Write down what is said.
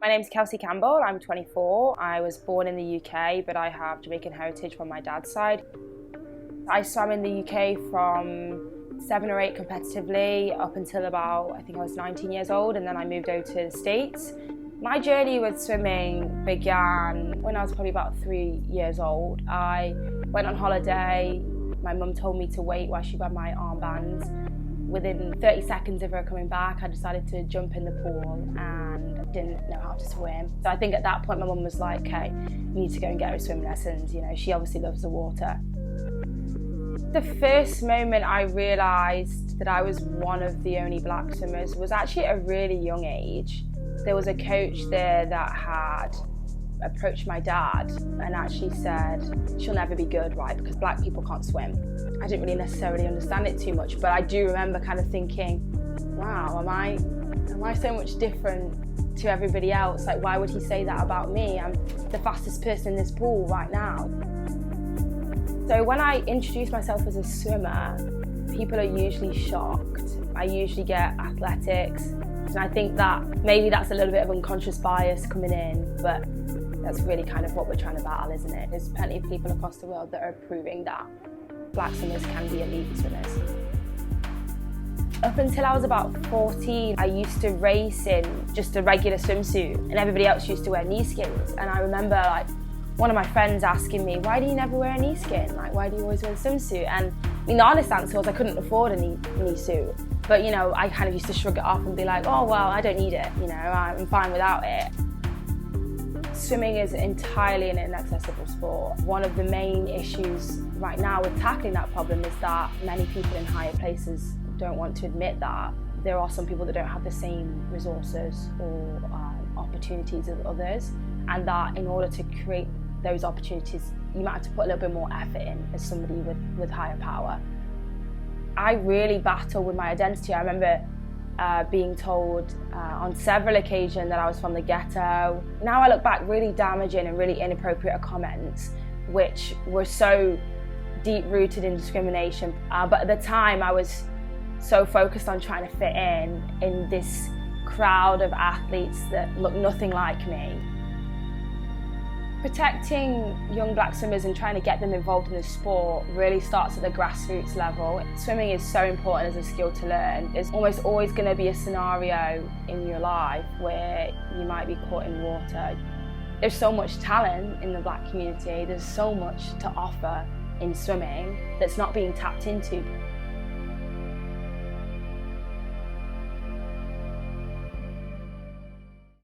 My name's Kelsie Campbell, I'm 24. I was born in the UK, but I have Jamaican heritage from my dad's side. I swam in the UK from 7 or 8 competitively up until about, I think I was 19 years old, and then I moved over to the States. My journey with swimming began when I was probably about 3 years old. I went on holiday. My mum told me to wait while she grabbed my armbands. Within 30 seconds of her coming back, I decided to jump in the pool and didn't know how to swim. So I think at that point my mum was like, okay, you need to go and get her swimming lessons. You know, she obviously loves the water. The first moment I realised that I was one of the only black swimmers was actually at a really young age. There was a coach there that had approached my dad and actually said, she'll never be good, right, because black people can't swim. I didn't really necessarily understand it too much, but I do remember kind of thinking, wow, am I so much different to everybody else? Like, why would he say that about me? I'm the fastest person in this pool right now. So when I introduce myself as a swimmer, people are usually shocked. I usually get athletics, and I think that maybe that's a little bit of unconscious bias coming in, but that's really kind of what we're trying to battle, isn't it? There's plenty of people across the world that are proving that black swimmers can be elite swimmers. Up until I was about 14, I used to race in just a regular swimsuit, and everybody else used to wear knee skins. And I remember like one of my friends asking me, why do you never wear a knee skin? Like, why do you always wear a swimsuit? And I mean, the honest answer was I couldn't afford a knee suit. But, you know, I kind of used to shrug it off and be like, oh, well, I don't need it. You know, I'm fine without it. Swimming is entirely an inaccessible sport. One of the main issues right now with tackling that problem is that many people in higher places don't want to admit that. There are some people that don't have the same resources or opportunities as others, and that in order to create those opportunities, you might have to put a little bit more effort in as somebody with higher power. I really battle with my identity. I remember being told on several occasions that I was from the ghetto. Now I look back, really damaging and really inappropriate comments, which were so deep-rooted in discrimination. But at the time, I was so focused on trying to fit in this crowd of athletes that look nothing like me. Protecting young black swimmers and trying to get them involved in the sport really starts at the grassroots level. Swimming is so important as a skill to learn. There's almost always going to be a scenario in your life where you might be caught in water. There's so much talent in the black community. There's so much to offer in swimming that's not being tapped into.